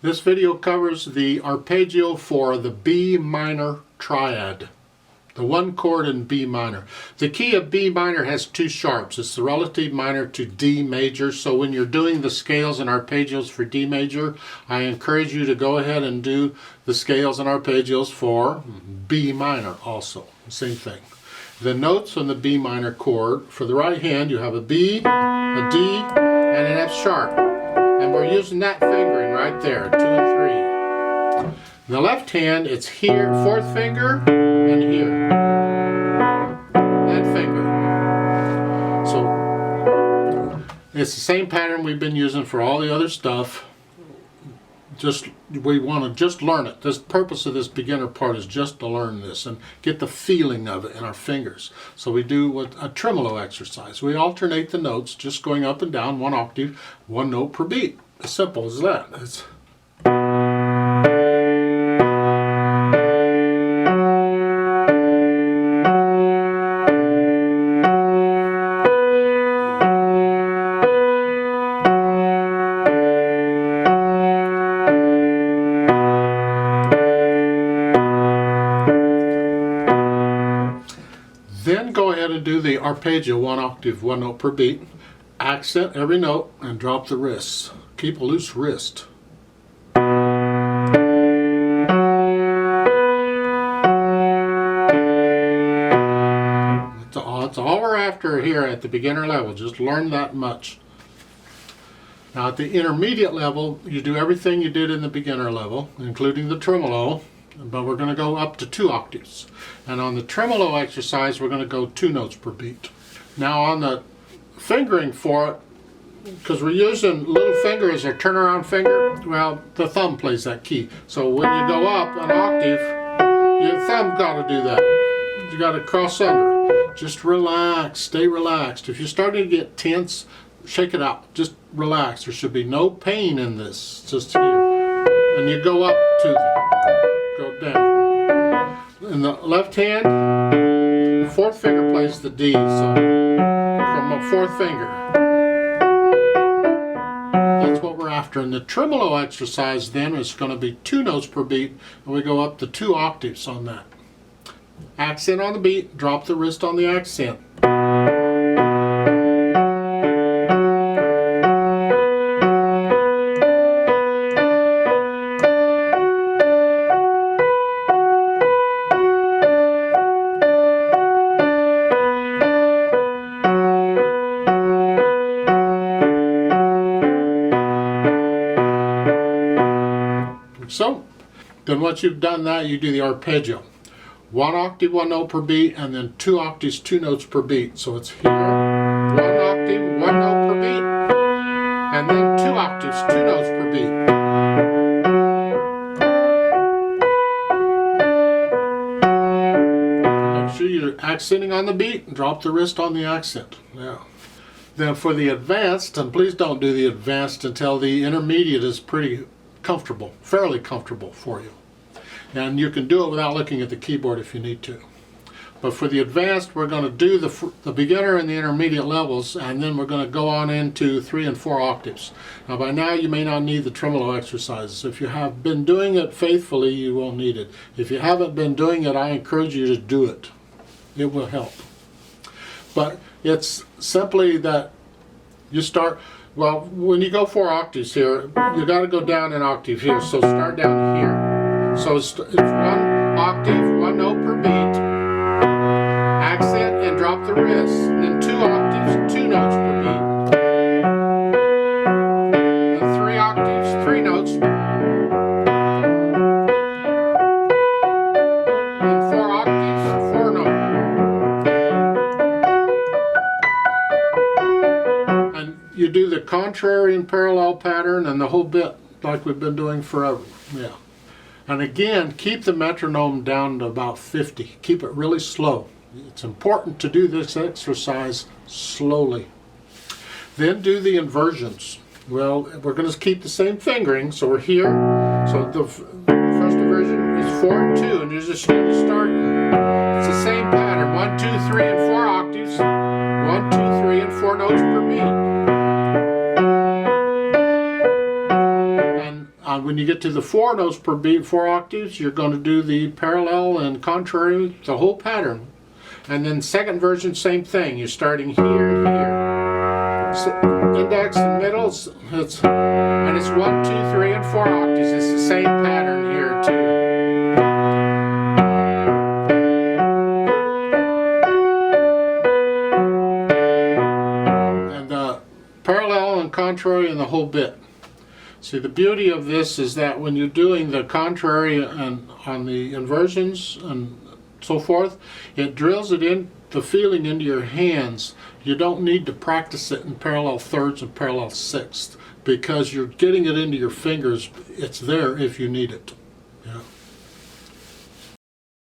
This video covers the arpeggio for the B minor triad, the one chord in B minor. The key of B minor has two sharps. It's the relative minor to D major. So when you're doing the scales and arpeggios for D major, I encourage you to go ahead and do the scales and arpeggios for B minor also. Same thing. The notes on the B minor chord, for the right hand you have a B, a D, and an F sharp. And we're using that fingering right there, 2 and 3. The left hand, it's here, fourth finger, and here. That finger. So it's the same pattern we've been using for all the other stuff. We want to just learn it. The purpose of this beginner part is just to learn this and get the feeling of it in our fingers. So we do a tremolo exercise. We alternate the notes, just going up and down, one octave, one note per beat. As simple as that. Then go ahead and do the arpeggio, one octave, one note per beat. Accent every note and drop the wrists. Keep a loose wrist. That's all we're after here at the beginner level. Just learn that much. Now at the intermediate level, you do everything you did in the beginner level, including the tremolo. But we're going to go up to 2 octaves. And on the tremolo exercise, we're going to go 2 notes per beat. Now on the fingering for it, because we're using little finger as our turnaround finger, well, the thumb plays that key. So when you go up an octave, your thumb got to do that. You got to cross under. Just relax, stay relaxed. If you're starting to get tense, shake it out. Just relax. There should be no pain in this. Just here. And you go up to go down. In the left hand, the fourth finger plays the D, so from a fourth finger. That's what we're after. In the tremolo exercise then is going to be 2 notes per beat, and we go up to 2 octaves on that. Accent on the beat, drop the wrist on the accent. So, then once you've done that, you do the arpeggio. 1 octave, 1 note per beat, and then 2 octaves, 2 notes per beat. So it's here, 1 octave, 1 note per beat, and then 2 octaves, 2 notes per beat. Make sure you're accenting on the beat and drop the wrist on the accent. Yeah. Then for the advanced, and please don't do the advanced until the intermediate is pretty comfortable, fairly comfortable for you. And you can do it without looking at the keyboard if you need to. But for the advanced, we're going to do the beginner and the intermediate levels, and then we're going to go on into 3 and 4 octaves. Now by now you may not need the tremolo exercises. If you have been doing it faithfully, you won't need it. If you haven't been doing it, I encourage you to do it. It will help. But it's simply that you start, well, when you go 4 octaves here, you got to go down an octave here. So start down here. So it's 1 octave, 1 note per beat, accent and drop the wrist, then 2 octaves, 2 notes per beat, then 3 octaves, 3 notes, then 4 octaves, 4 notes. And you do the contrary and parallel pattern and the whole bit like we've been doing forever. Yeah. And again, keep the metronome down to about 50. Keep it really slow. It's important to do this exercise slowly. Then do the inversions. Well, we're going to keep the same fingering, so we're here. So the first inversion is 4 and 2, and you're just going to start. It's the same pattern, 1, 2, 3, and 4 octaves. 1, 2, 3, and 4 notes per beat. And When you get to the 4 notes per beat, 4 octaves, you're going to do the parallel and contrary, the whole pattern. And then second version, same thing. You're starting here and here. Index and middles, and it's 1, 2, 3, and 4 octaves. It's the same pattern here too. And parallel and contrary and the whole bit. See, the beauty of this is that when you're doing the contrary and on the inversions and so forth, it drills it in, the feeling into your hands. You don't need to practice it in parallel thirds and parallel sixths because you're getting it into your fingers. It's there if you need it. Yeah.